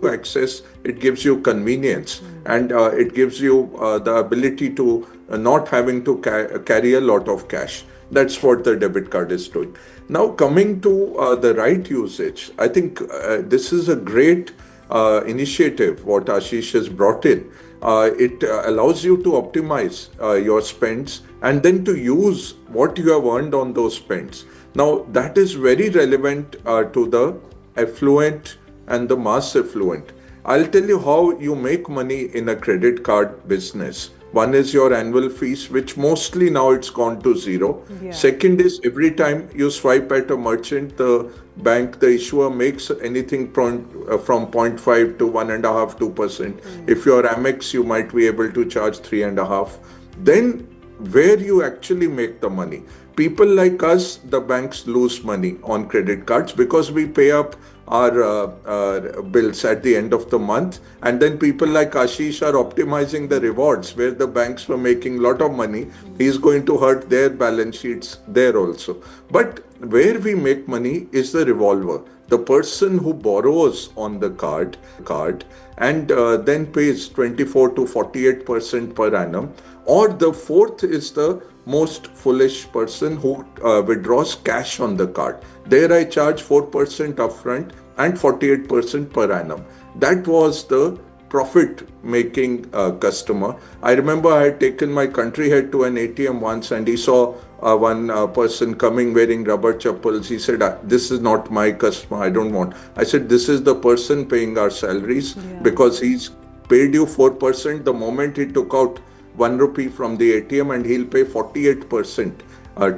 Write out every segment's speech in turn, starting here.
to access, it gives you convenience, and it gives you the ability to not having to carry a lot of cash. That's what the debit card is doing. Now, coming to the right usage, I think this is a great initiative what Ashish has brought in. It allows you to optimize your spends and then to use what you have earned on those spends. Now, that is very relevant to the affluent and the mass affluent. I'll tell you how you make money in a credit card business. One is your annual fees, which mostly now it's gone to zero. Yeah. Second is every time you swipe at a merchant, the bank, the issuer makes anything from 0.5 to 1.5%, 2%. If you're Amex, you might be able to charge 3.5%. Then where you actually make the money. People like us, the banks lose money on credit cards because we pay up our bills at the end of the month, and then people like Ashish are optimizing the rewards where the banks were making a lot of money. He's going to hurt their balance sheets there also. But where we make money is the revolver, the person who borrows on the card and then pays 24 to 48% per annum. Or the fourth is the most foolish person who withdraws cash on the card. There I charge 4% upfront and 48% per annum. That was the profit-making customer. I remember I had taken my country head to an ATM once, and he saw one person coming wearing rubber chappals. He said, "This is not my customer, I don't want." I said, "This is the person paying our salaries because he's paid you 4% the moment he took out 1 rupee from the ATM, and he'll pay 48%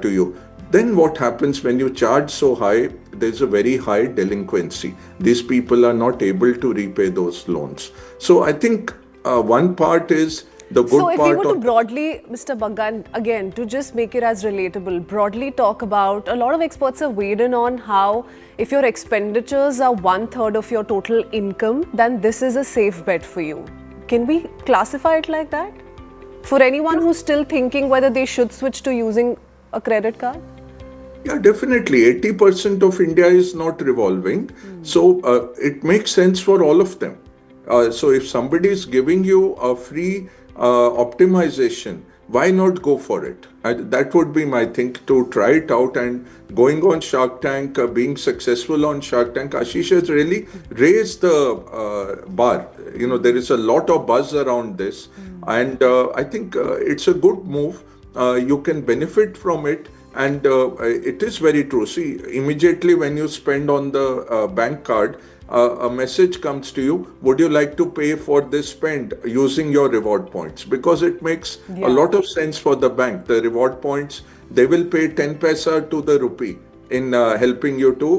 to you." Then what happens when you charge so high? There's a very high delinquency. These people are not able to repay those loans. So I think one part is the good part. So if we were to broadly, Mr. Baggan, again, to just make it as relatable, broadly talk about, a lot of experts have weighed in on how if your expenditures are 1/3 of your total income, then this is a safe bet for you. Can we classify it like that? For anyone who's still thinking whether they should switch to using a credit card? Yeah, definitely. 80% of India is not revolving. So it makes sense for all of them. So if somebody is giving you a free optimization, why not go for it? That would be my thing, to try it out. And going on Shark Tank, being successful on Shark Tank, Ashish has really raised the bar. You know, there is a lot of buzz around this. And I think it's a good move. You can benefit from it. And it is very true. See, immediately when you spend on the bank card, a message comes to you, would you like to pay for this spend using your reward points? Because it makes a lot of sense for the bank. The reward points, they will pay 10 paisa to the rupee in helping you to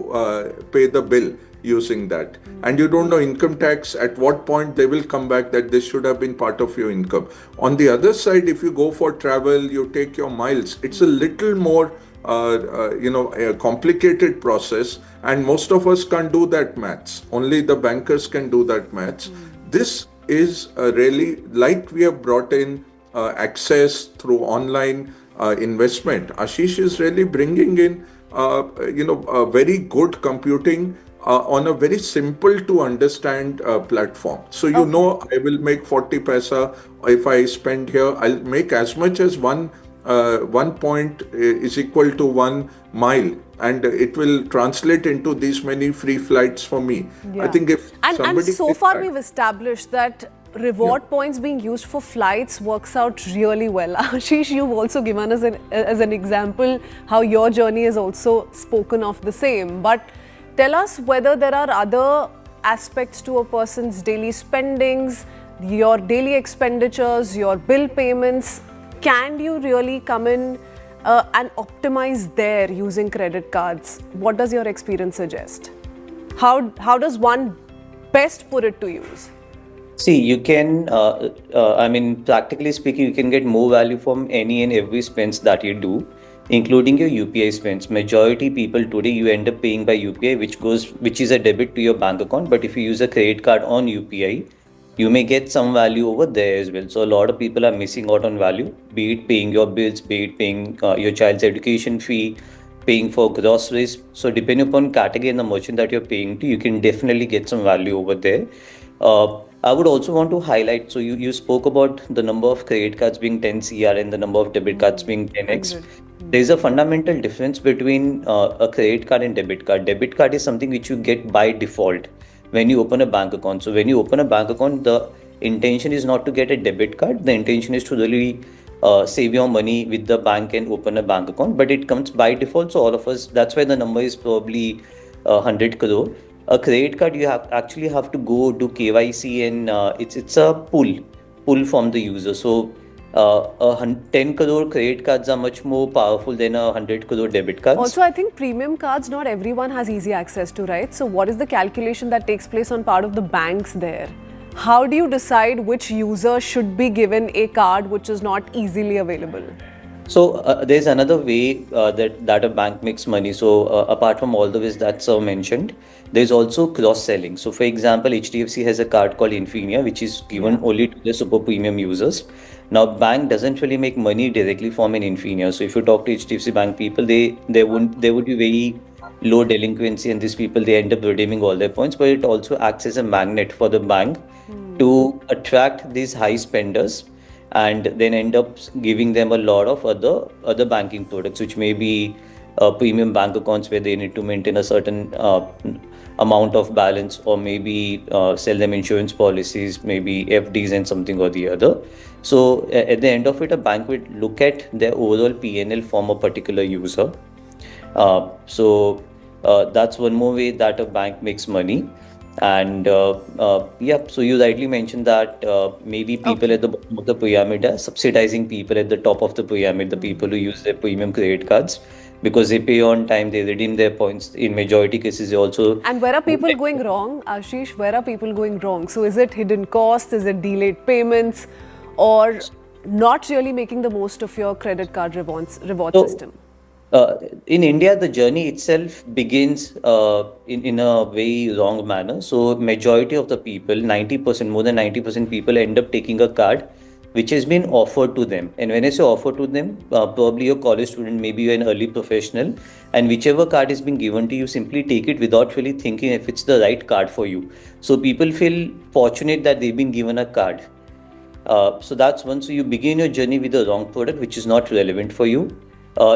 pay the bill using that. And you don't know income tax, at what point they will come back that this should have been part of your income. On the other side, if you go for travel, you take your miles, it's a little more a complicated process, and most of us can't do that maths. Only the bankers can do that maths. This is really, like we have brought in access through online investment. Ashish is really bringing in a very good computing on a very simple to understand platform. So I will make 40 paisa if I spend here. I'll make as much as 1 point is equal to 1 mile, and it will translate into these many free flights for me. I think if and so far we've established that reward points being used for flights works out really well. Ashish, you've also given us as an example how your journey is also spoken of the same. But tell us whether there are other aspects to a person's daily spendings, your daily expenditures, your bill payments. Can you really come in and optimize there using credit cards? What does your experience suggest? How does one best put it to use? See, you can, practically speaking, you can get more value from any and every spends that you do, including your UPI spends. Majority people today, you end up paying by UPI, which is a debit to your bank account. But if you use a credit card on UPI, you may get some value over there as well. So a lot of people are missing out on value, be it paying your bills, be it paying your child's education fee, paying for groceries. So depending upon category and the merchant that you're paying to, you can definitely get some value over there. I would also want to highlight, so you spoke about the number of credit cards being 10 CR and the number of debit cards being 10x. Agreed. There's a fundamental difference between a credit card and debit card. Debit card is something which you get by default when you open a bank account. So when you open a bank account, the intention is not to get a debit card. The intention is to really save your money with the bank and open a bank account. But it comes by default. So all of us, that's why the number is probably 100 crore. A credit card, you actually have to go do KYC, and it's a pull from the user. So 10 crore credit cards are much more powerful than 100 crore debit cards. Also, I think premium cards, not everyone has easy access to, right? So what is the calculation that takes place on part of the banks there? How do you decide which user should be given a card which is not easily available? So there's another way that a bank makes money. So apart from all the ways that Sir mentioned, there's also cross-selling. So for example, HDFC has a card called Infinia, which is given only to the super premium users. Now, bank doesn't really make money directly from an Infinia. So if you talk to HDFC Bank people, they would be very low delinquency, and these people, they end up redeeming all their points. But it also acts as a magnet for the bank to attract these high spenders, and then end up giving them a lot of other banking products, which may be premium bank accounts where they need to maintain a certain amount of balance, or maybe sell them insurance policies, maybe FDs and something or the other. So at the end of it, a bank would look at their overall PNL from a particular user. So that's one more way that a bank makes money. And yeah, so you rightly mentioned that maybe people at the bottom of the pyramid are subsidizing people at the top of the pyramid, the people who use their premium credit cards, because they pay on time, they redeem their points. In majority cases, they also... And where are people going wrong, Ashish? Where are people going wrong? So is it hidden costs? Is it delayed payments? Or not really making the most of your credit card reward system? In India, the journey itself begins in a very wrong manner. So majority of the people, 90%, more than 90% people end up taking a card which has been offered to them. And when I say offered to them, probably you're a college student, maybe you're an early professional, and whichever card is being given to you, simply take it without really thinking if it's the right card for you. So people feel fortunate that they've been given a card. So that's one. So you begin your journey with the wrong product, which is not relevant for you.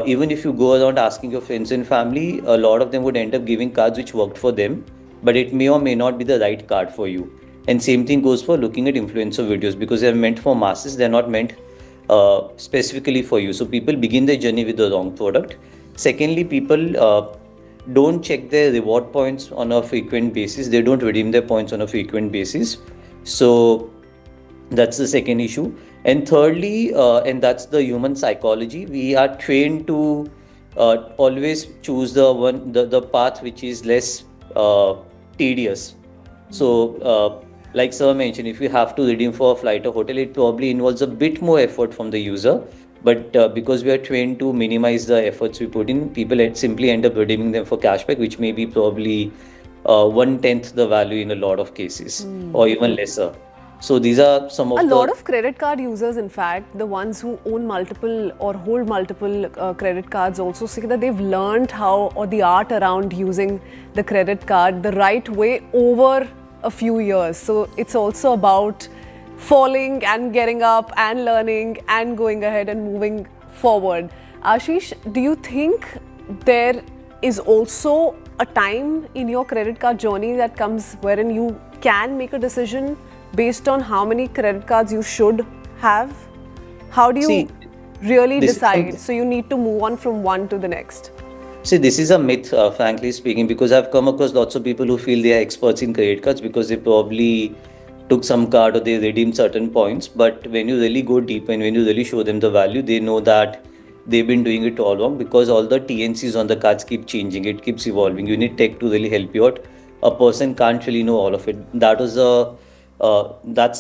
Even if you go around asking your friends and family, a lot of them would end up giving cards which worked for them, but it may or may not be the right card for you. And same thing goes for looking at influencer videos, because they're meant for masses, they're not meant specifically for you. So people begin their journey with the wrong product. Secondly, people don't check their reward points on a frequent basis. They don't redeem their points on a frequent basis. So that's the second issue. And thirdly, and that's the human psychology, we are trained to always choose the path which is less tedious. So like Sir mentioned, if you have to redeem for a flight or hotel, it probably involves a bit more effort from the user. But because we are trained to minimize the efforts we put in, people simply end up redeeming them for cashback, which may be probably 1/10 the value in a lot of cases, or even lesser. So these are some of a lot of credit card users, in fact, the ones who own multiple or hold multiple credit cards, also say that they've learned how, or the art around using the credit card the right way over a few years. So it's also about falling and getting up and learning and going ahead and moving forward. Ashish, do you think there is also a time in your credit card journey that comes wherein you can make a decision based on how many credit cards you should have? How do you really decide? So you need to move on from one to the next. See, this is a myth, frankly speaking, because I've come across lots of people who feel they are experts in credit cards because they probably took some card or they redeemed certain points. But when you really go deep and when you really show them the value, they know that they've been doing it all along, because all the TNCs on the cards keep changing. It keeps evolving. You need tech to really help you out. A person can't really know all of it. That's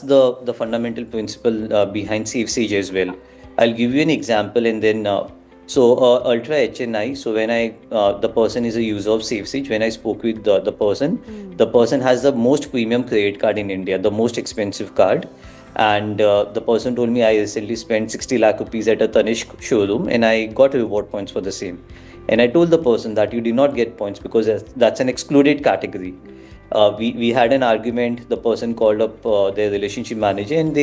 the fundamental principle behind SafeSage as well. I'll give you an example, and then Ultra HNI. So when the person is a user of SafeSage, when I spoke with the person has the most premium credit card in India, the most expensive card. And the person told me, I recently spent 60 lakh rupees at a Tanishq showroom and I got reward points for the same. And I told the person that you did not get points because that's an excluded category. We had an argument. The person called up their relationship manager, and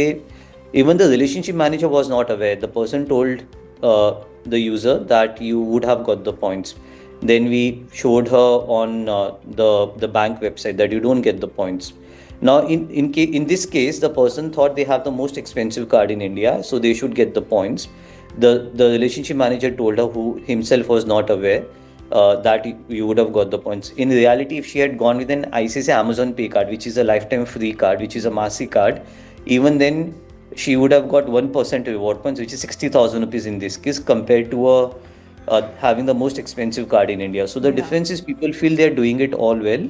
even the relationship manager was not aware. The person told the user that you would have got the points. Then we showed her on the bank website that you don't get the points. Now, in this case, the person thought they have the most expensive card in India, so they should get the points. The relationship manager told her, who himself was not aware, that you would have got the points. In reality, if she had gone with an ICICI Amazon Pay card, which is a lifetime free card, which is a Masi card, even then she would have got 1% reward points, which is 60,000 rupees in this case, compared to having the most expensive card in India. So the difference is people feel they are doing it all well,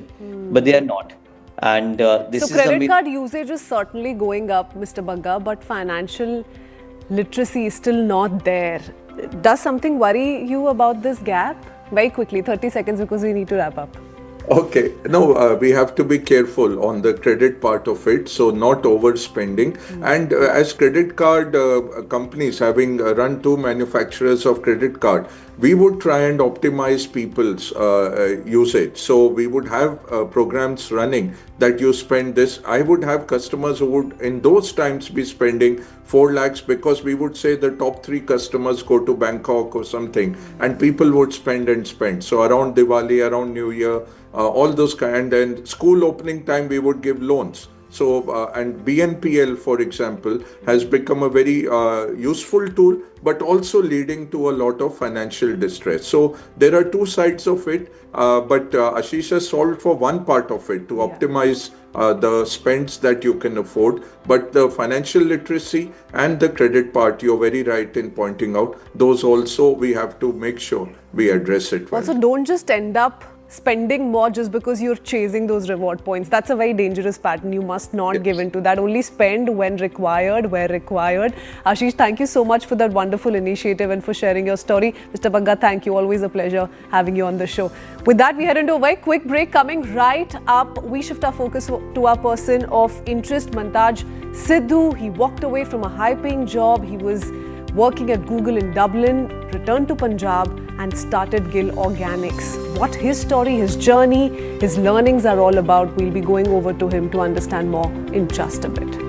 but they are not. And this so is credit card usage is certainly going up, Mr. Bagga, but financial literacy is still not there. Does something worry you about this gap? Very quickly, 30 seconds, because we need to wrap up. Okay, no, we have to be careful on the credit part of it, so not overspending. And as credit card companies, having run two manufacturers of credit card, we would try and optimize people's usage. So we would have programs running that you spend this. I would have customers who would in those times be spending 4 lakhs because we would say the top 3 customers go to Bangkok or something, and people would spend and spend. So around Diwali, around New Year, all those kind, and school opening time we would give loans. So and BNPL, for example, has become a very useful tool, but also leading to a lot of financial distress. So there are two sides of it, but Ashish has solved for one part of it to optimize the spends that you can afford. But the financial literacy and the credit part, you're very right in pointing out, those also we have to make sure we address it well. Also, don't just end up spending more just because you're chasing those reward points. That's a very dangerous pattern. You must not give into that. Only spend when required, where required. Ashish, thank you so much for that wonderful initiative and for sharing your story. Mr. Bagga, thank you. Always a pleasure having you on the show. With that, we head into a very quick break. Coming right up, we shift our focus to our person of interest, Mantaj Sidhu. He walked away from a high-paying job. He was working at Google in Dublin, returned to Punjab and started Gill Organics. What his story, his journey, his learnings are all about, we'll be going over to him to understand more in just a bit.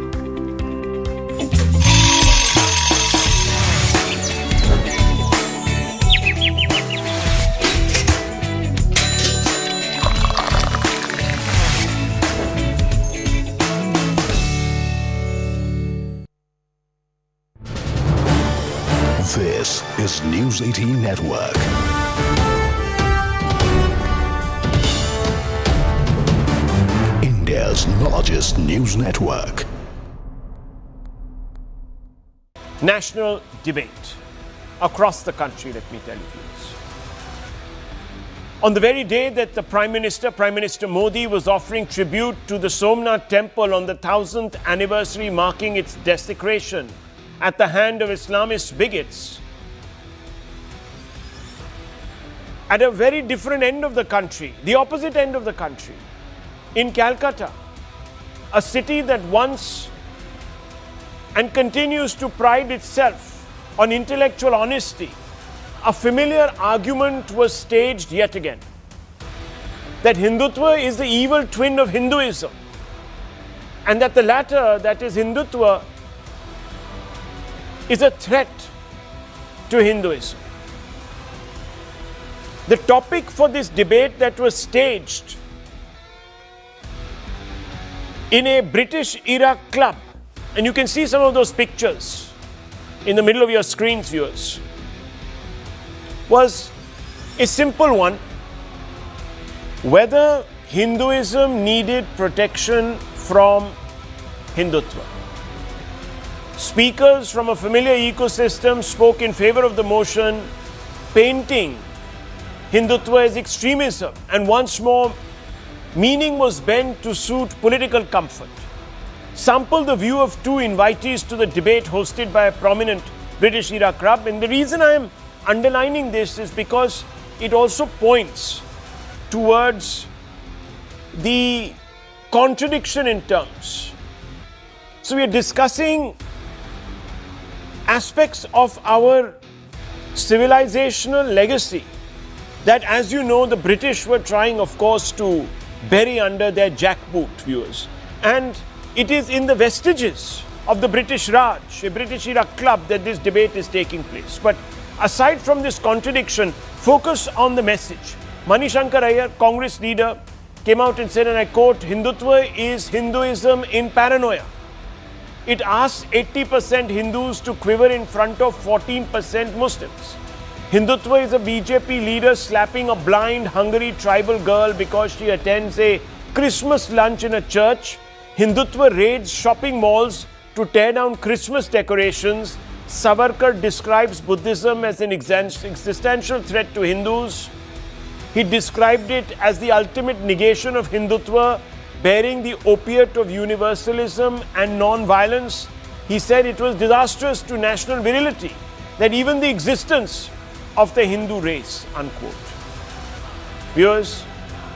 This is News 18 Network. India's largest news network. National debate across the country, let me tell you this. On the very day that the Prime Minister Modi, was offering tribute to the Somnath temple on the 1000th anniversary marking its desecration at the hand of Islamist bigots, at a very different end of the country, the opposite end of the country, in Calcutta, a city that once and continues to pride itself on intellectual honesty, a familiar argument was staged yet again, that Hindutva is the evil twin of Hinduism, and that the latter, that is Hindutva, is a threat to Hinduism. The topic for this debate that was staged in a British era club, and you can see some of those pictures in the middle of your screens, viewers, was a simple one: whether Hinduism needed protection from Hindutva. Speakers from a familiar ecosystem spoke in favor of the motion, painting Hindutva as extremism, and once more, meaning was bent to suit political comfort. Sample the view of two invitees to the debate hosted by a prominent British era club. And the reason I am underlining this is because it also points towards the contradiction in terms. So we are discussing aspects of our civilizational legacy that, as you know, the British were trying, of course, to bury under their jackboot, viewers. And it is in the vestiges of the British Raj, a British era club, that this debate is taking place. But aside from this contradiction, focus on the message. Manishankar Iyer, Congress leader, came out and said, and I quote, Hindutva is Hinduism in paranoia. It asks 80% Hindus to quiver in front of 14% Muslims. Hindutva is a BJP leader slapping a blind, hungry tribal girl because she attends a Christmas lunch in a church. Hindutva raids shopping malls to tear down Christmas decorations. Savarkar describes Buddhism as an existential threat to Hindus. He described it as the ultimate negation of Hindutva, bearing the opiate of universalism and non-violence. He said it was disastrous to national virility, that even the existence of the Hindu race, unquote. Viewers,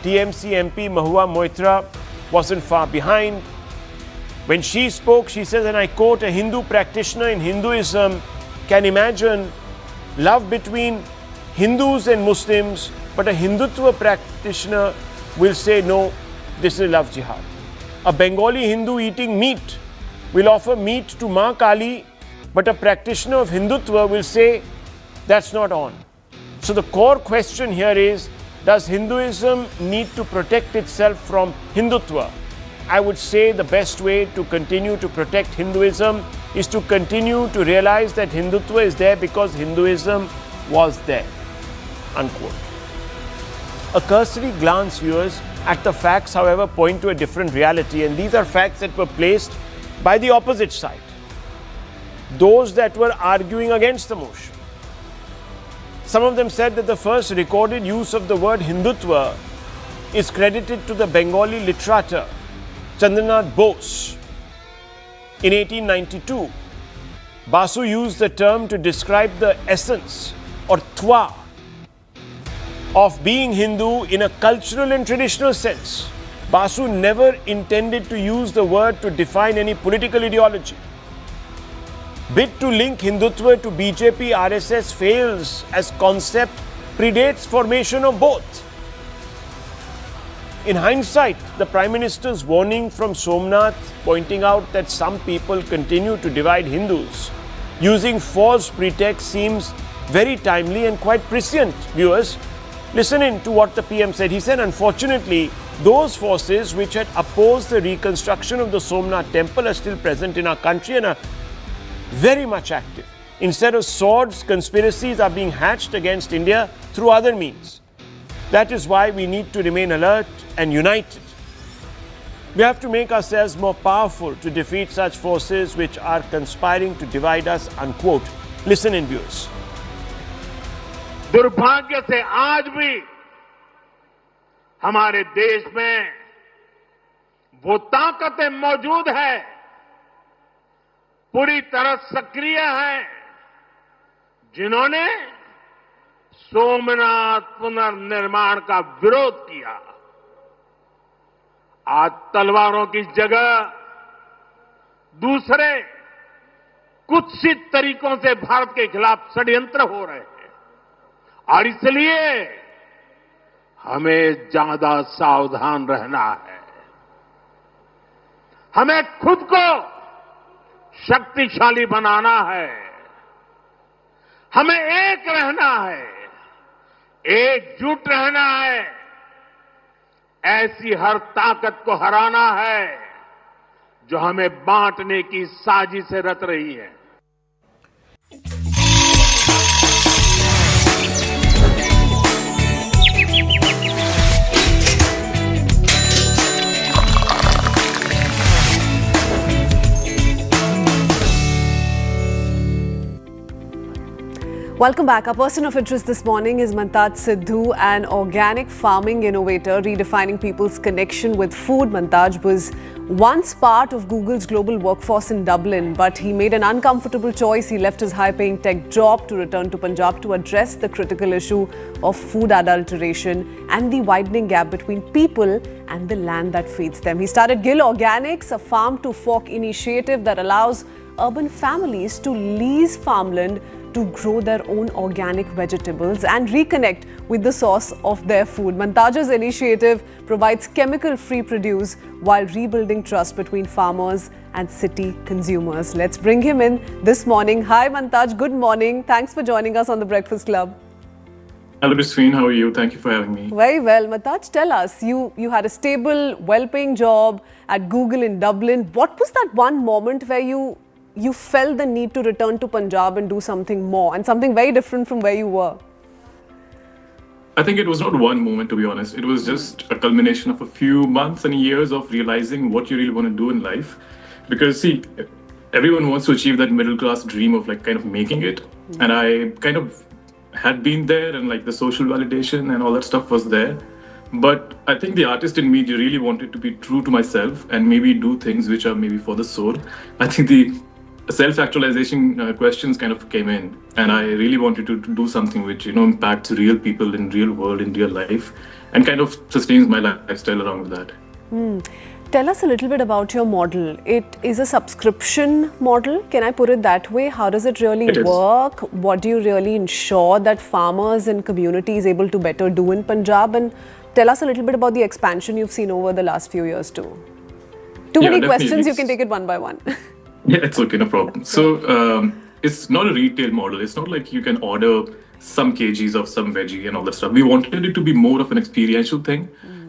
TMC MP Mahua Moitra wasn't far behind. When she spoke, she says, and I quote, a Hindu practitioner in Hinduism can imagine love between Hindus and Muslims, but a Hindutva practitioner will say, no, this is love jihad. A Bengali Hindu eating meat will offer meat to Ma Kali, but a practitioner of Hindutva will say, that's not on. So the core question here is, does Hinduism need to protect itself from Hindutva? I would say the best way to continue to protect Hinduism is to continue to realize that Hindutva is there because Hinduism was there, unquote. A cursory glance, viewers, at the facts, however, point to a different reality, and these are facts that were placed by the opposite side, those that were arguing against the motion. Some of them said that the first recorded use of the word Hindutva is credited to the Bengali literature Chandranath Bose in 1892. Basu used the term to describe the essence or twa of being Hindu in a cultural and traditional sense. Basu never intended to use the word to define any political ideology. Bid to link Hindutva to BJP RSS fails as concept predates formation of both. In hindsight, the Prime Minister's warning from Somnath pointing out that some people continue to divide Hindus using false pretext seems very timely and quite prescient, viewers. Listen in to what the PM said. He said, unfortunately, those forces which had opposed the reconstruction of the Somnath temple are still present in our country and are very much active. Instead of swords, conspiracies are being hatched against India through other means. That is why we need to remain alert and united. We have to make ourselves more powerful to defeat such forces which are conspiring to divide us, unquote. Listen in, viewers. दुर्भाग्य से आज भी हमारे देश में वो ताकतें मौजूद है, पूरी तरह सक्रिय हैं, जिन्होंने सोमनाथ पुनर्निर्माण का विरोध किया। आज तलवारों की जगह दूसरे कुत्सित तरीकों से भारत के खिलाफ षड्यंत्र हो रहे हैं और इसलिए हमें ज्यादा सावधान रहना है। हमें खुद को शक्तिशाली बनाना है, हमें एक रहना है, एकजुट रहना है, ऐसी हर ताकत को हराना है जो हमें बांटने की साजिश रच रही है। Welcome back. Our person of interest this morning is Mantaj Sidhu, an organic farming innovator redefining people's connection with food. Mantaj was once part of Google's global workforce in Dublin, but he made an uncomfortable choice. He left his high-paying tech job to return to Punjab to address the critical issue of food adulteration and the widening gap between people and the land that feeds them. He started Gill Organics, a farm-to-fork initiative that allows urban families to lease farmland to grow their own organic vegetables and reconnect with the source of their food. Mantaj's initiative provides chemical-free produce while rebuilding trust between farmers and city consumers. Let's bring him in this morning. Hi Mantaj, good morning. Thanks for joining us on the Breakfast Club. Hello, Christine. How are you? Thank you for having me. Very well. Mantaj, tell us, you had a stable, well-paying job at Google in Dublin. What was that one moment where you felt the need to return to Punjab and do something more and something very different from where you were? I think it was not one moment, to be honest. It was just a culmination of a few months and years of realizing what you really want to do in life. Because, see, everyone wants to achieve that middle-class dream of like kind of making it. And I kind of had been there, and like the social validation and all that stuff was there. But I think the artist in me really wanted to be true to myself and maybe do things which are maybe for the soul. I think the self-actualization questions kind of came in, and I really wanted to do something which, impacts real people in real world, in real life, and kind of sustains my lifestyle along with that. Tell us a little bit about your model. It is a subscription model. Can I put it that way? How does it really work? What do you really ensure that farmers and communities able to better do in Punjab? And tell us a little bit about the expansion you've seen over the last few years too. Too many questions, you can take it one by one. Yeah, it's okay, no problem. So it's not a retail model. It's not like you can order some kgs of some veggie and all that stuff. We wanted it to be more of an experiential thing.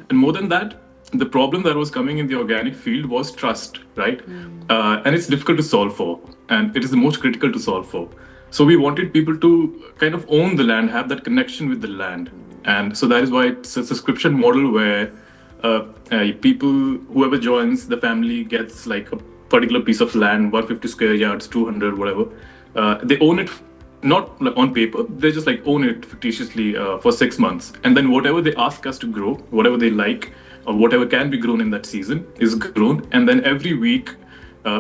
And more than that, the problem that was coming in the organic field was trust, right? And it's difficult to solve for. And it is the most critical to solve for. So we wanted people to kind of own the land, have that connection with the land. And so that is why it's a subscription model where people, whoever joins the family gets like a particular piece of land, 150 square yards, 200, whatever. They own it, not like on paper, they just like own it fictitiously for 6 months. And then whatever they ask us to grow, whatever they like, or whatever can be grown in that season is grown. And then every week,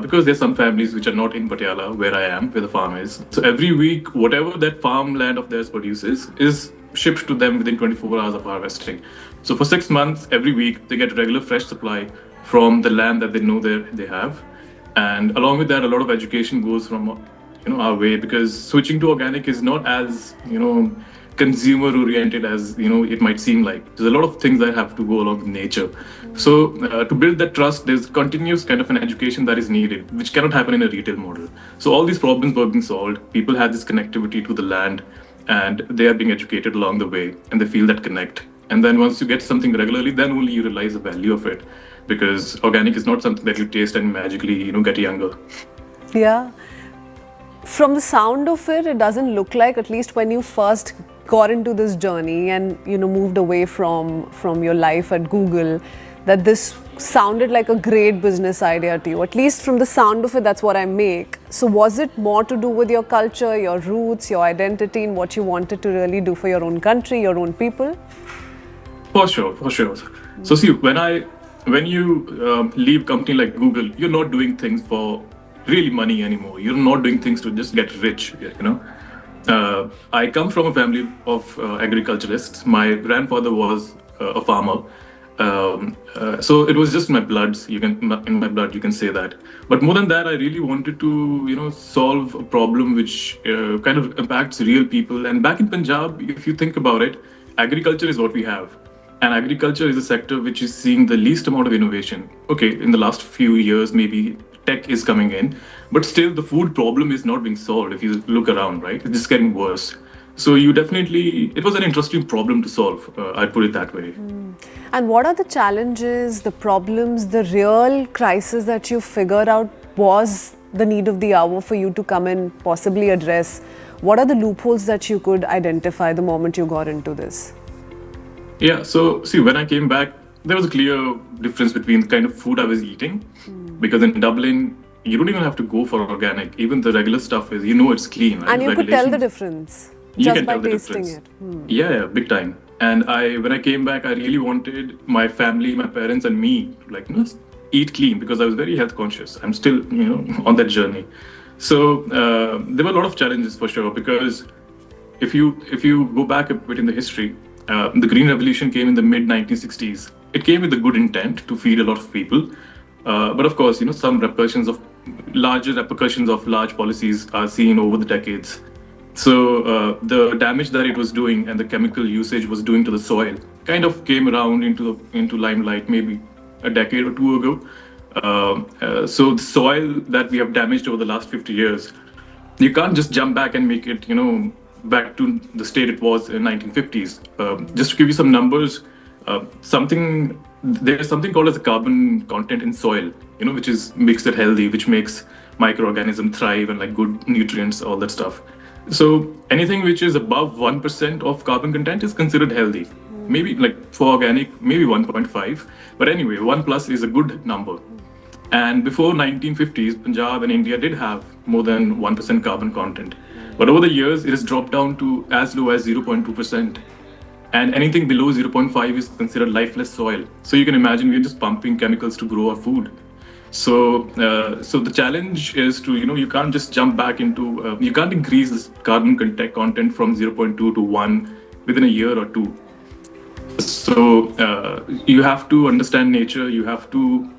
because there's some families which are not in Patiala, where I am, where the farm is. So every week, whatever that farmland of theirs produces is shipped to them within 24 hours of harvesting. So for 6 months, every week, they get regular fresh supply from the land that they know they have. And along with that, a lot of education goes from our way, because switching to organic is not as consumer oriented as it might seem like. There's a lot of things that have to go along with nature. So to build that trust, there's continuous kind of an education that is needed, which cannot happen in a retail model. So all these problems were being solved. People had this connectivity to the land, and they are being educated along the way, and they feel that connect. And then once you get something regularly, then only you realize the value of it, because organic is not something that you taste and magically get younger. Yeah. From the sound of it, it doesn't look like, at least when you first got into this journey and moved away from your life at Google, that this sounded like a great business idea to you. At least from the sound of it, that's what I make. So was it more to do with your culture, your roots, your identity, and what you wanted to really do for your own country, your own people? For sure. So see, when you leave a company like Google, you're not doing things for really money anymore. You're not doing things to just get rich, I come from a family of agriculturalists. My grandfather was a farmer. So it was just in my blood, you can say that. But more than that, I really wanted to, solve a problem which kind of impacts real people. And back in Punjab, if you think about it, agriculture is what we have. And agriculture is a sector which is seeing the least amount of innovation. Okay, in the last few years, maybe tech is coming in, but still the food problem is not being solved. If you look around, right, it's just getting worse. So it was an interesting problem to solve. I'd put it that way. And what are the challenges, the problems, the real crisis that you figured out was the need of the hour for you to come and possibly address? What are the loopholes that you could identify the moment you got into this? Yeah, so see, when I came back, there was a clear difference between the kind of food I was eating. Because in Dublin, you don't even have to go for organic. Even the regular stuff is, it's clean. Right? And you could tell the difference just by tasting it. Yeah, big time. And when I came back, I really wanted my family, my parents and me to eat clean, because I was very health conscious. I'm still, on that journey. So there were a lot of challenges for sure, because if you go back a bit in the history, the Green Revolution came in the mid-1960s. It came with a good intent to feed a lot of people. But of course, some repercussions of larger repercussions of large policies are seen over the decades. So the damage that it was doing and the chemical usage was doing to the soil kind of came around into limelight maybe a decade or two ago. So the soil that we have damaged over the last 50 years, you can't just jump back and make it, back to the state it was in 1950s. Just to give you some numbers, there's something called as a carbon content in soil, which makes it healthy, which makes microorganisms thrive and like good nutrients, all that stuff. So anything which is above 1% of carbon content is considered healthy. Maybe like for organic, maybe 1.5. But anyway, 1 plus is a good number. And before 1950s, Punjab and India did have more than 1% carbon content. But over the years, it has dropped down to as low as 0.2%. And anything below 0.5 is considered lifeless soil. So you can imagine we're just pumping chemicals to grow our food. So the challenge is to, you can't just jump back into, you can't increase this carbon content from 0.2 to 1 within a year or two. So you have to understand nature. You have to,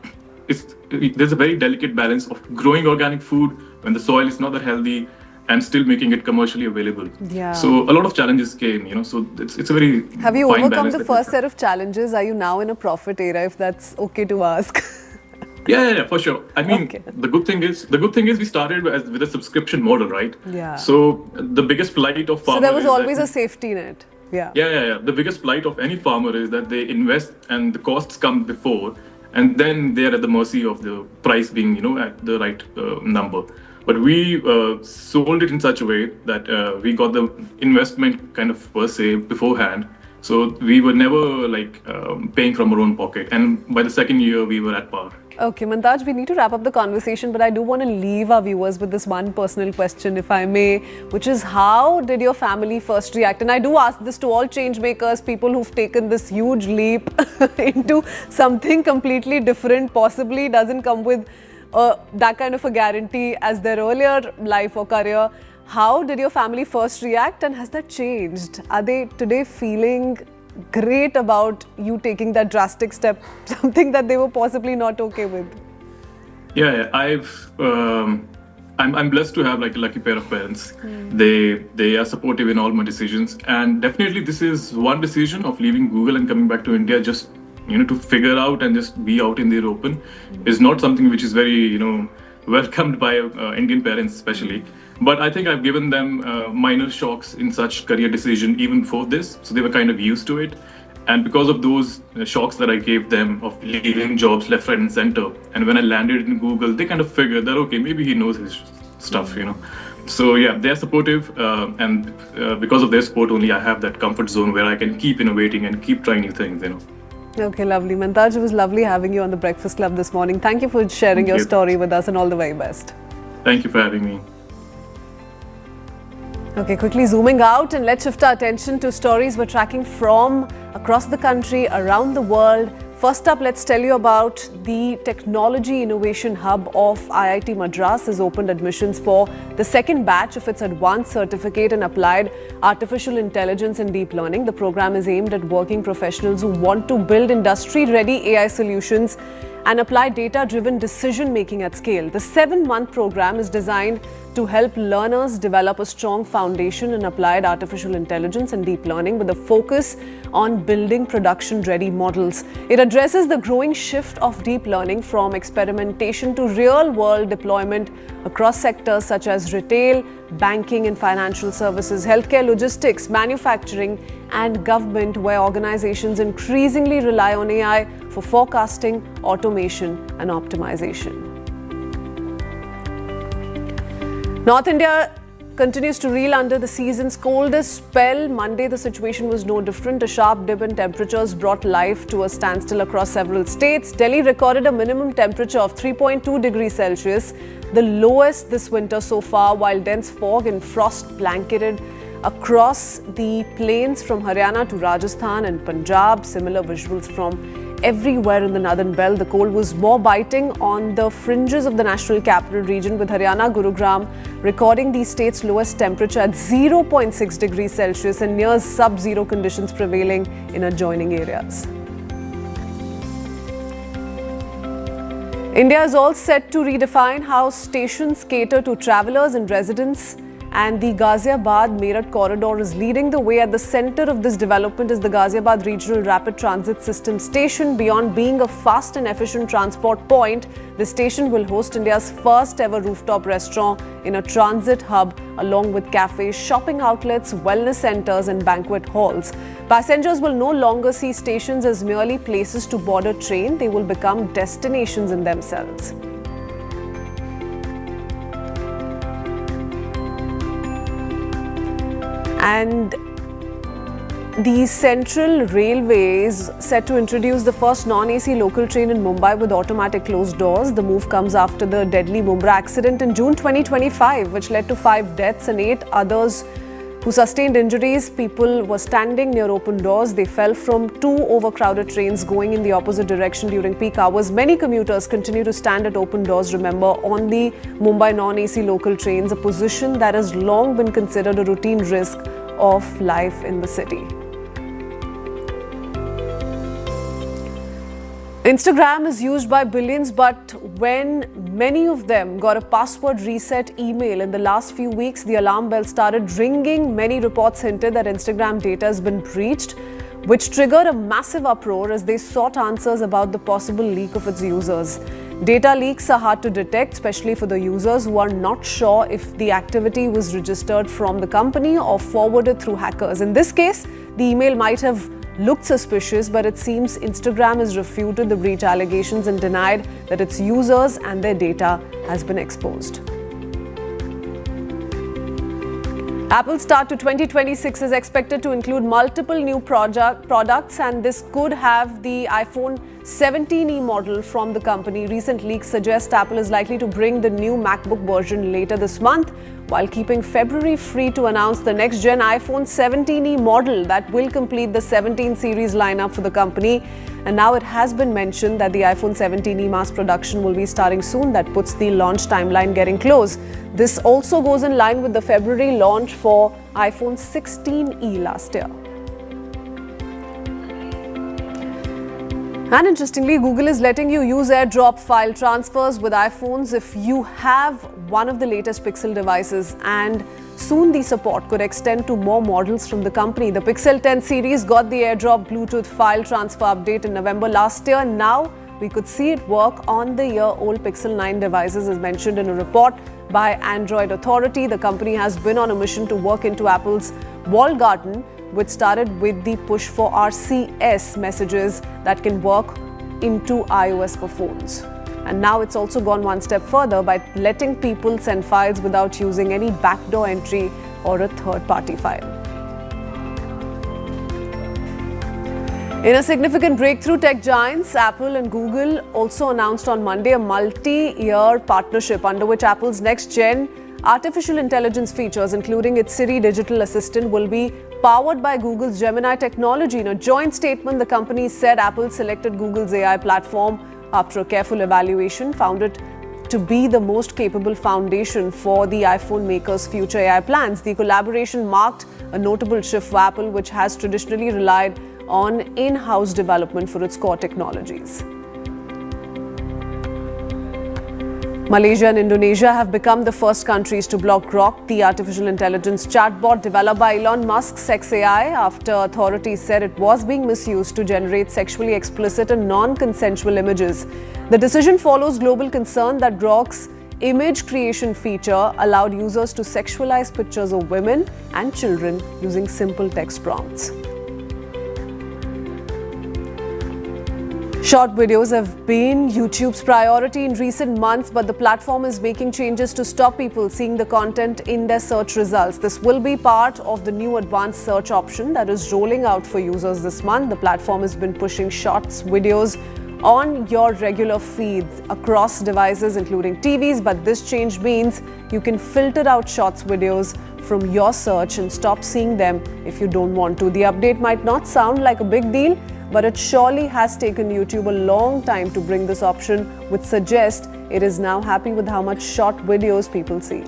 there's a very delicate balance of growing organic food when the soil is not that healthy and still making it commercially available. Yeah. So a lot of challenges came, so it's a very Have you fine overcome balance the that we first have. set of challenges? Are you now in a profit era, if that's okay to ask? Yeah, for sure. I mean, Okay. the good thing is we started with a subscription model, right? Yeah. So the biggest plight of farmers. So there was is always that- a safety net. Yeah. Yeah. The biggest plight of any farmer is that they invest and the costs come before, and then they are at the mercy of the price being, at the right number. But we sold it in such a way that we got the investment kind of per se beforehand. So we were never paying from our own pocket. And by the second year, we were at par. Okay, Mantaj, we need to wrap up the conversation, but I do want to leave our viewers with this one personal question, if I may, which is how did your family first react? And I do ask this to all change makers, people who've taken this huge leap into something completely different, possibly doesn't come with that kind of a guarantee as their earlier life or career. How did your family first react, and has that changed? Are they today feeling great about you taking that drastic step, something that they were possibly not okay with? Yeah. I'm blessed to have like a lucky pair of parents. They are supportive in all my decisions, and definitely this is one decision of leaving Google and coming back to India just to figure out and just be out in the open is not something which is very welcomed by Indian parents especially. But I think I've given them minor shocks in such career decision even before this, so they were kind of used to it. And because of those shocks that I gave them of leaving jobs left, right, and center, and when I landed in Google, they kind of figured that okay, maybe he knows his stuff, So yeah, they're supportive, and because of their support, only I have that comfort zone where I can keep innovating and keep trying new things, Okay, lovely. Mantaj, it was lovely having you on the Breakfast Club this morning. Thank you for sharing your you. story with us, and all the very best. Thank you for having me. Okay, quickly zooming out, and let's shift our attention to stories we're tracking from across the country, around the world. First up, let's tell you about the Technology Innovation Hub of IIT Madras has opened admissions for the second batch of its Advanced Certificate in Applied Artificial Intelligence and Deep Learning. The program is aimed at working professionals who want to build industry-ready AI solutions and apply data-driven decision-making at scale. The 7-month program is designed to help learners develop a strong foundation in applied artificial intelligence and deep learning with a focus on building production-ready models. It addresses the growing shift of deep learning from experimentation to real-world deployment across sectors such as retail, banking and financial services, healthcare, logistics, manufacturing and government, where organizations increasingly rely on AI for forecasting, automation and optimization. North India continues to reel under the season's coldest spell. Monday, the situation was no different. A sharp dip in temperatures brought life to a standstill across several states. Delhi recorded a minimum temperature of 3.2 degrees Celsius, the lowest this winter so far, while dense fog and frost blanketed across the plains from Haryana to Rajasthan and Punjab. Similar visuals from everywhere in the northern belt. The cold was more biting on the fringes of the national capital region, with Haryana, Gurugram recording the state's lowest temperature at 0.6 degrees Celsius and near sub-zero conditions prevailing in adjoining areas. India is all set to redefine how stations cater to travellers and residents, and the Ghaziabad-Meerut corridor is leading the way. At the centre of this development is the Ghaziabad Regional Rapid Transit System station. Beyond being a fast and efficient transport point, the station will host India's first ever rooftop restaurant in a transit hub, along with cafes, shopping outlets, wellness centres and banquet halls. Passengers will no longer see stations as merely places to board a train. They will become destinations in themselves. And the Central Railway is set to introduce the first non-AC local train in Mumbai with automatic closed doors. The move comes after the deadly Mumbai accident in June 2025, which led to 5 deaths and 8 others who sustained injuries. People were standing near open doors. They fell from 2 overcrowded trains going in the opposite direction during peak hours. Many commuters continue to stand at open doors, remember, on the Mumbai non-AC local trains, a position that has long been considered a routine risk of life in the city. Instagram is used by billions, but when many of them got a password reset email in the last few weeks, the alarm bell started ringing. Many reports hinted that Instagram data has been breached, which triggered a massive uproar as they sought answers about the possible leak of its users. Data leaks are hard to detect, especially for the users who are not sure if the activity was registered from the company or forwarded through hackers. In this case, the email might have looked suspicious, but it seems Instagram has refuted the breach allegations and denied that its users and their data has been exposed. Apple's start to 2026 is expected to include multiple new products, and this could have the iPhone 17e model from the company. Recent leaks suggest Apple is likely to bring the new MacBook version later this month, while keeping February free to announce the next-gen iPhone 17e model that will complete the 17 series lineup for the company. And now it has been mentioned that the iPhone 17e mass production will be starting soon. That puts the launch timeline getting close. This also goes in line with the February launch for iPhone 16e last year. And interestingly, Google is letting you use AirDrop file transfers with iPhones if you have one of the latest Pixel devices, and soon the support could extend to more models from the company. The Pixel 10 series got the AirDrop Bluetooth file transfer update in November last year. Now we could see it work on the year-old Pixel 9 devices, as mentioned in a report by Android Authority. The company has been on a mission to work into Apple's walled garden, which started with the push for RCS messages that can work into iOS for phones. And now it's also gone one step further by letting people send files without using any backdoor entry or a third-party file. In a significant breakthrough, tech giants Apple and Google also announced on Monday a multi-year partnership under which Apple's next-gen artificial intelligence features, including its Siri digital assistant, will be powered by Google's Gemini technology. In a joint statement, the company said Apple selected Google's AI platform after a careful evaluation, found it to be the most capable foundation for the iPhone maker's future AI plans. The collaboration marked a notable shift for Apple, which has traditionally relied on in-house development for its core technologies. Malaysia and Indonesia have become the first countries to block Grok, the artificial intelligence chatbot developed by Elon Musk's XAI, after authorities said it was being misused to generate sexually explicit and non-consensual images. The decision follows global concern that Grok's image creation feature allowed users to sexualize pictures of women and children using simple text prompts. Short videos have been YouTube's priority in recent months, but the platform is making changes to stop people seeing the content in their search results. This will be part of the new advanced search option that is rolling out for users this month. The platform has been pushing Shorts videos on your regular feeds across devices, including TVs, but this change means you can filter out Shorts videos from your search and stop seeing them if you don't want to. The update might not sound like a big deal, but it surely has taken YouTube a long time to bring this option, which suggests it is now happy with how much short videos people see.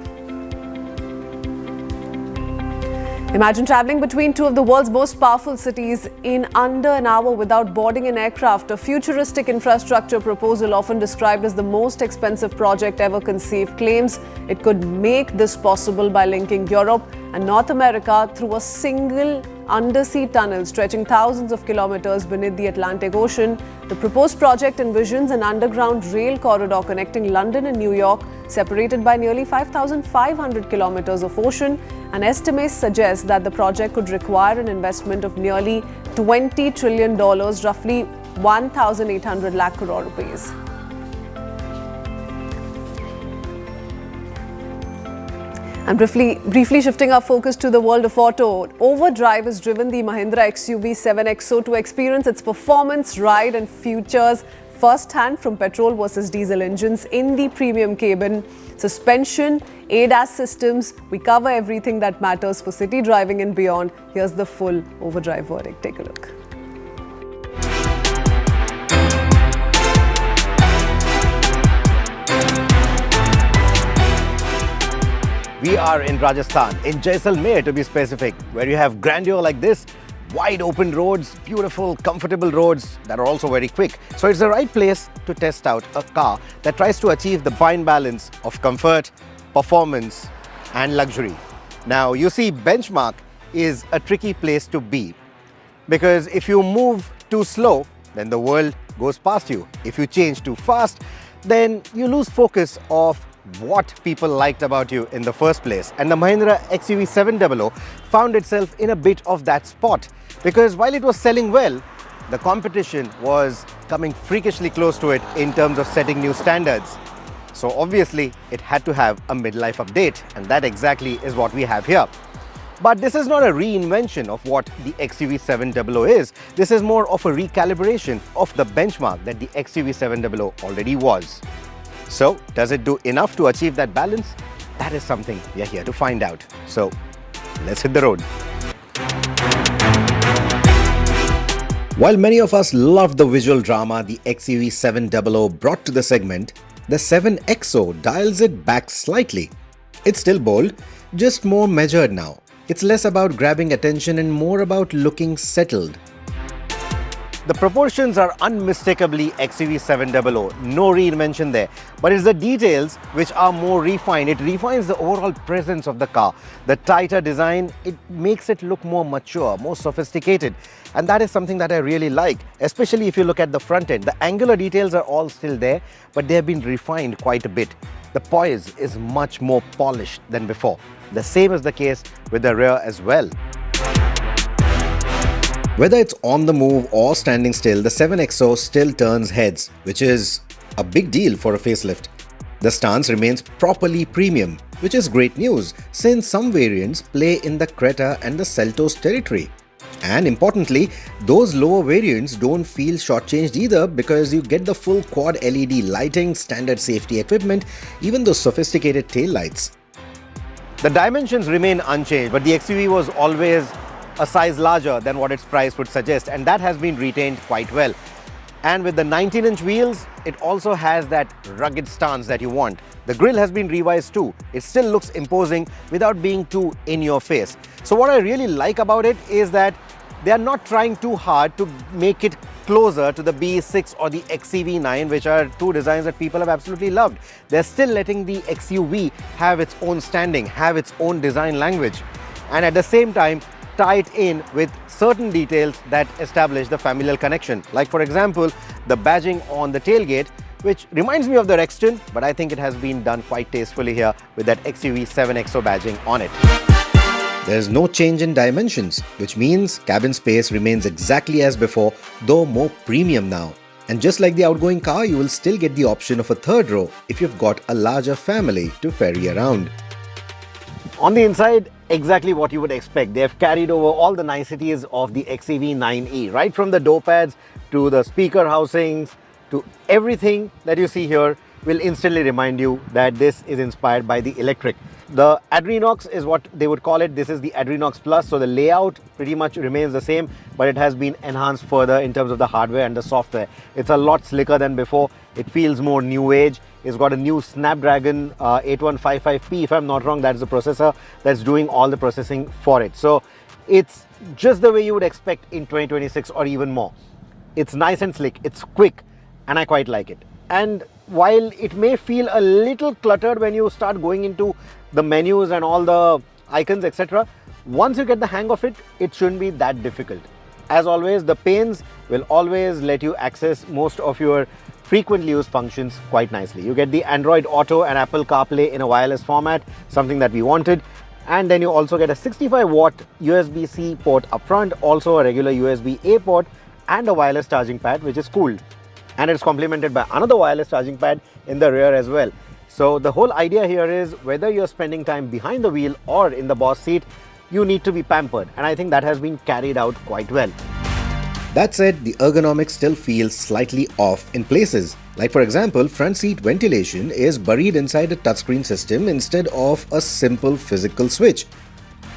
Imagine travelling between two of the world's most powerful cities in under an hour without boarding an aircraft. A futuristic infrastructure proposal, often described as the most expensive project ever conceived, claims it could make this possible by linking Europe and North America through a single undersea tunnel stretching thousands of kilometers beneath the Atlantic Ocean. The proposed project envisions an underground rail corridor connecting London and New York, separated by nearly 5,500 kilometers of ocean. And estimates suggest that the project could require an investment of nearly $20 trillion, roughly 1,800 lakh crore rupees. And briefly shifting our focus to the world of auto, Overdrive has driven the Mahindra XUV 7XO to experience its performance, ride and features first-hand from petrol versus diesel engines in the premium cabin. Suspension, ADAS systems, we cover everything that matters for city driving and beyond. Here's the full Overdrive verdict. Take a look. We are in Rajasthan, in Jaisalmer to be specific, where you have grandeur like this, wide open roads, beautiful, comfortable roads that are also very quick. So it's the right place to test out a car that tries to achieve the fine balance of comfort, performance and luxury. Now you see, benchmark is a tricky place to be, because if you move too slow, then the world goes past you. If you change too fast, then you lose focus of what people liked about you in the first place. And the Mahindra XUV 700 found itself in a bit of that spot, because while it was selling well, the competition was coming freakishly close to it in terms of setting new standards. So obviously it had to have a midlife update, and that exactly is what we have here. But this is not a reinvention of what the XUV 700 is. This is more of a recalibration of the benchmark that the XUV 700 already was. So, does it do enough to achieve that balance? That is something we are here to find out. So, let's hit the road. While many of us loved the visual drama the XUV 700 brought to the segment, the 7XO dials it back slightly. It's still bold, just more measured now. It's less about grabbing attention and more about looking settled. The proportions are unmistakably XUV 700, no reinvention there. But it's the details which are more refined. It refines the overall presence of the car. The tighter design, it makes it look more mature, more sophisticated. And that is something that I really like, especially if you look at the front end. The angular details are all still there, but they have been refined quite a bit. The poise is much more polished than before. The same is the case with the rear as well. Whether it's on the move or standing still, the 7XO still turns heads, which is a big deal for a facelift. The stance remains properly premium, which is great news since some variants play in the Creta and the Seltos territory. And importantly, those lower variants don't feel shortchanged either, because you get the full quad LED lighting, standard safety equipment, even those sophisticated taillights. The dimensions remain unchanged, but the XUV was always a size larger than what its price would suggest, and that has been retained quite well. And with the 19-inch wheels, it also has that rugged stance that you want. The grille has been revised too. It still looks imposing without being too in your face. So what I really like about it is that they are not trying too hard to make it closer to the BE6 or the XCV9, which are two designs that people have absolutely loved. They're still letting the XUV have its own standing, have its own design language, and at the same time tie it in with certain details that establish the familial connection. Like for example, the badging on the tailgate, which reminds me of the Rexton, but I think it has been done quite tastefully here with that XUV 7XO badging on it. There's no change in dimensions, which means cabin space remains exactly as before, though more premium now. And just like the outgoing car, you will still get the option of a third row if you've got a larger family to ferry around. On the inside, exactly what you would expect. They have carried over all the niceties of the XCV9E, right from the door pads to the speaker housings to everything that you see here will instantly remind you that this is inspired by the electric. The Adrenox is what they would call it. This is the Adrenox Plus, so the layout pretty much remains the same, but it has been enhanced further in terms of the hardware and the software. It's a lot slicker than before, It feels more new age. It's got a new Snapdragon 8155P, if I'm not wrong. That's the processor that's doing all the processing for it. So it's just the way you would expect in 2026 or even more. It's nice and slick, it's quick, and I quite like it. And while it may feel a little cluttered when you start going into the menus and all the icons, etc., once you get the hang of it, it shouldn't be that difficult. As always, the panes will always let you access most of your frequently used functions quite nicely. You get the Android Auto and Apple CarPlay in a wireless format, something that we wanted. And then you also get a 65-watt USB-C port up front, also a regular USB-A port, and a wireless charging pad, which is cool. And it's complemented by another wireless charging pad in the rear as well. So the whole idea here is whether you're spending time behind the wheel or in the boss seat, you need to be pampered. And I think that has been carried out quite well. That said, the ergonomics still feels slightly off in places. Like for example, front seat ventilation is buried inside a touchscreen system instead of a simple physical switch,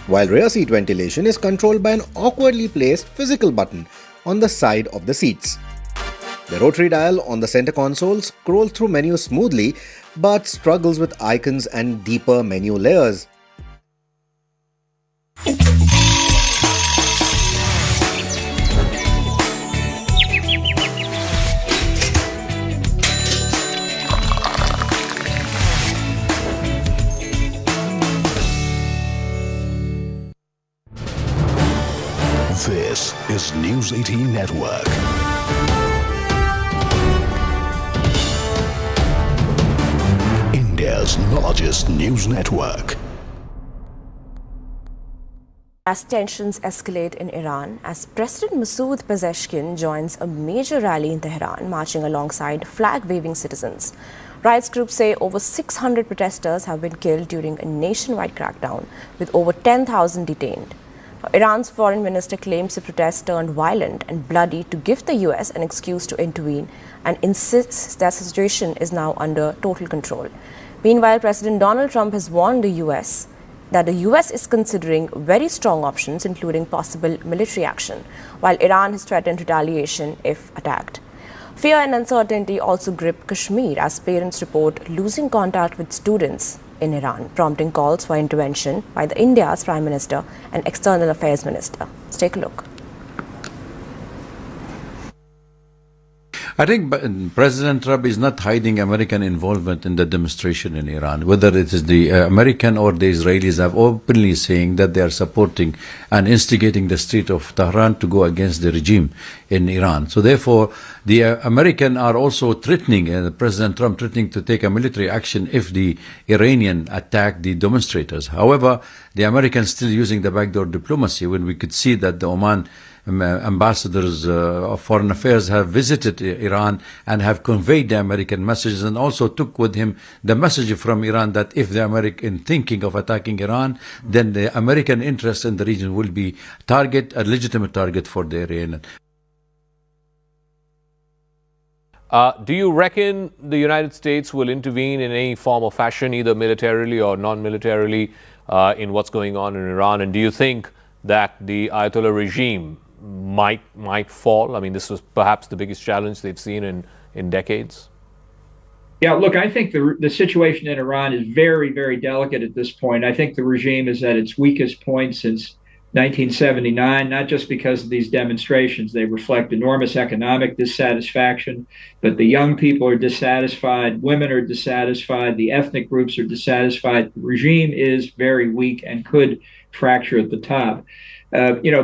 while rear seat ventilation is controlled by an awkwardly placed physical button on the side of the seats. The rotary dial on the center console scrolls through menus smoothly but struggles with icons and deeper menu layers. This is News 18 Network. India's largest news network. As tensions escalate in Iran, as President Masoud Pezeshkian joins a major rally in Tehran, marching alongside flag-waving citizens. Rights groups say over 600 protesters have been killed during a nationwide crackdown, with over 10,000 detained. Iran's foreign minister claims the protests turned violent and bloody to give the US an excuse to intervene and insists that the situation is now under total control. Meanwhile, President Donald Trump has warned the US that the US is considering very strong options, including possible military action, while Iran has threatened retaliation if attacked. Fear and uncertainty also grip Kashmir as parents report losing contact with students in Iran, prompting calls for intervention by India's Prime Minister and External Affairs Minister. Let's take a look. I think President Trump is not hiding American involvement in the demonstration in Iran. Whether it is the American or the Israelis are openly saying that they are supporting and instigating the street of Tehran to go against the regime in Iran. So therefore, the American are also threatening, President Trump threatening to take a military action if the Iranian attack the demonstrators. However, the Americans still using the backdoor diplomacy when we could see that the Oman ambassadors of foreign affairs have visited Iran and have conveyed the American messages, and also took with him the message from Iran that if the American thinking of attacking Iran, then the American interest in the region will be a legitimate target for the Iranian. Do you reckon the United States will intervene in any form or fashion, either militarily or non-militarily, in what's going on in Iran? And do you think that the Ayatollah regime might fall? I mean, this was perhaps the biggest challenge they've seen in decades. Yeah, look, I think the situation in Iran is very, very delicate at this point. I think the regime is at its weakest point since 1979, not just because of these demonstrations. They reflect enormous economic dissatisfaction, but the young people are dissatisfied, women are dissatisfied, the ethnic groups are dissatisfied. The regime is very weak and could fracture at the top.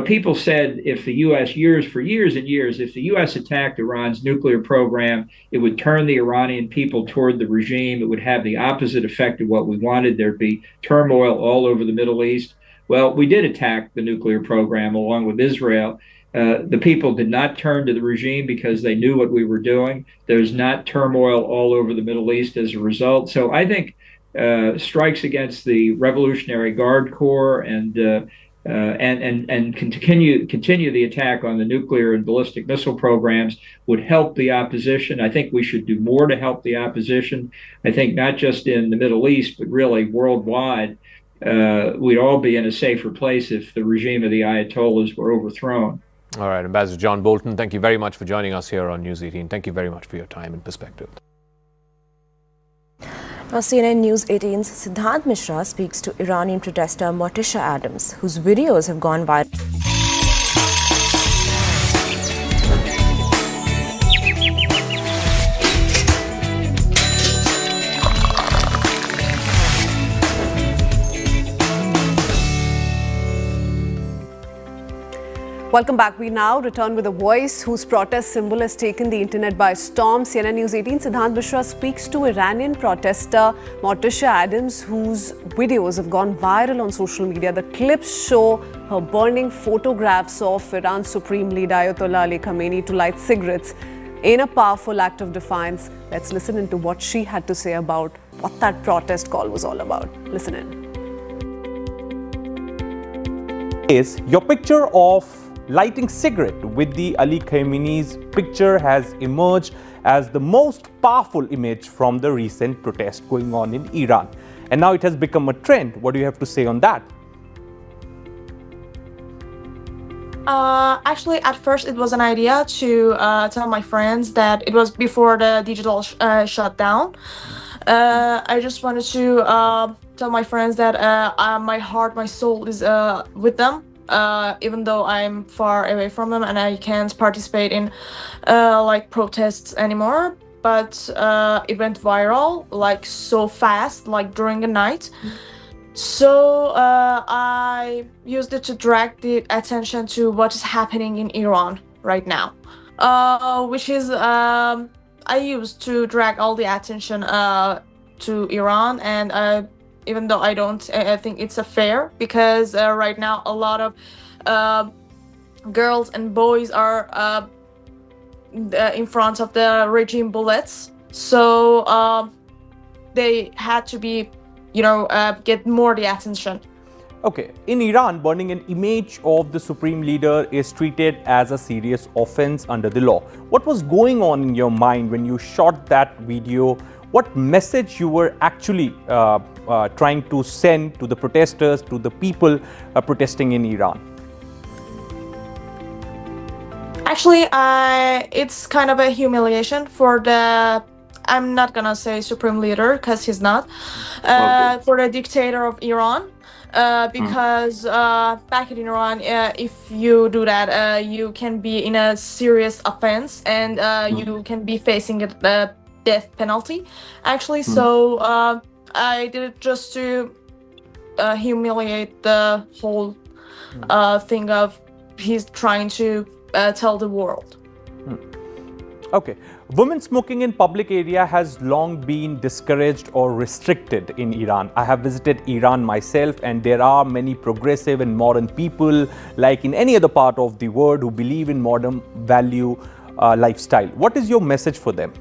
People said if the U.S. for years and years, if the U.S. attacked Iran's nuclear program, it would turn the Iranian people toward the regime. It would have the opposite effect of what we wanted. There'd be turmoil all over the Middle East. Well, we did attack the nuclear program along with Israel. The people did not turn to the regime because they knew what we were doing. There's not turmoil all over the Middle East as a result. So I think strikes against the Revolutionary Guard Corps and continue the attack on the nuclear and ballistic missile programs would help the opposition. I think we should do more to help the opposition. I think not just in the Middle East, but really worldwide, we'd all be in a safer place if the regime of the Ayatollahs were overthrown. All right, Ambassador John Bolton, thank you very much for joining us here on News 18. Thank you very much for your time and perspective. Now, CNN News 18's Siddhant Mishra speaks to Iranian protester Morticia Adams, whose videos have gone viral. Welcome back. We now return with a voice whose protest symbol has taken the internet by storm. CNN News 18 Siddhant Mishra speaks to Iranian protester Morticia Adams, whose videos have gone viral on social media. The clips show her burning photographs of Iran's supreme leader Ayatollah Ali Khamenei to light cigarettes in a powerful act of defiance. Let's listen into what she had to say about what that protest call was all about. Listen in. Is your picture of lighting cigarette with the Ali Khamenei's picture has emerged as the most powerful image from the recent protest going on in Iran. And now it has become a trend. What do you have to say on that? Actually, at first it was an idea to tell my friends that it was before the digital shutdown. I just wanted to tell my friends that my heart, my soul is with them. Even though I'm far away from them and I can't participate in like protests anymore, but it went viral like so fast, like during the night. So I used it to drag the attention to what is happening in Iran right now, which is I used to drag all the attention to Iran, and even though I don't think it's fair, because right now a lot of girls and boys are in front of the regime bullets, so they had to be, get more the attention. Okay, in Iran, burning an image of the supreme leader is treated as a serious offense under the law. What was going on in your mind when you shot that video? What message you were actually trying to send to the protesters, to the people protesting in Iran? Actually, it's kind of a humiliation for the, I'm not gonna say supreme leader because he's not, for the dictator of Iran. Because back in Iran, if you do that, you can be in a serious offense, and you can be facing a death penalty, actually. So I did it just to humiliate the whole thing of he's trying to tell the world. Okay. Women smoking in public area has long been discouraged or restricted in Iran. I have visited Iran myself, and there are many progressive and modern people, like in any other part of the world, who believe in modern value lifestyle. What is your message for them?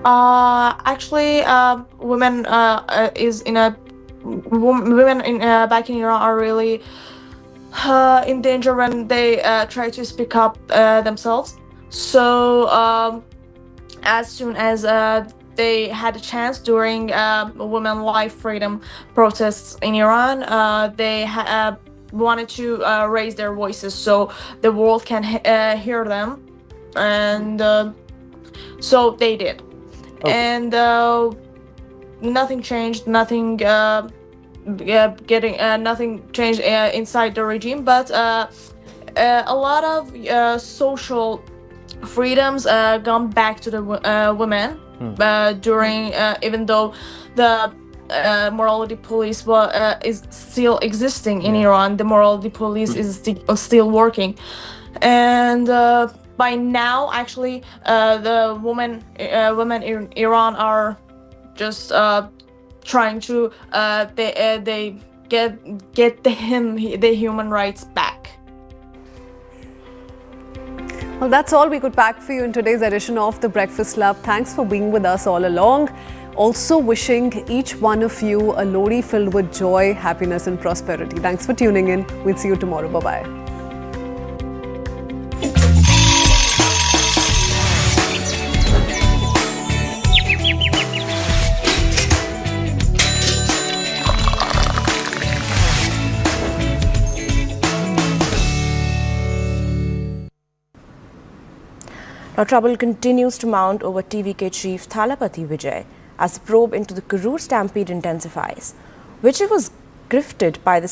Actually, women back in Iran are really in danger when they try to speak up themselves. So as soon as they had a chance during women life freedom protests in Iran, they wanted to raise their voices so the world can hear them, and so they did. Okay. And nothing changed, nothing nothing changed inside the regime, but a lot of social freedoms gone back to the women during, even though the morality police is still existing in Iran. The morality police is still working, and by now, actually, the women in Iran are just trying to they get the human rights back. Well, that's all we could pack for you in today's edition of The Breakfast Club. Thanks for being with us all along. Also wishing each one of you a Lodi filled with joy, happiness and prosperity. Thanks for tuning in. We'll see you tomorrow. Bye-bye. Now, trouble continues to mount over TVK chief Thalapathy Vijay as the probe into the Karur stampede intensifies. Vijay was grifted by the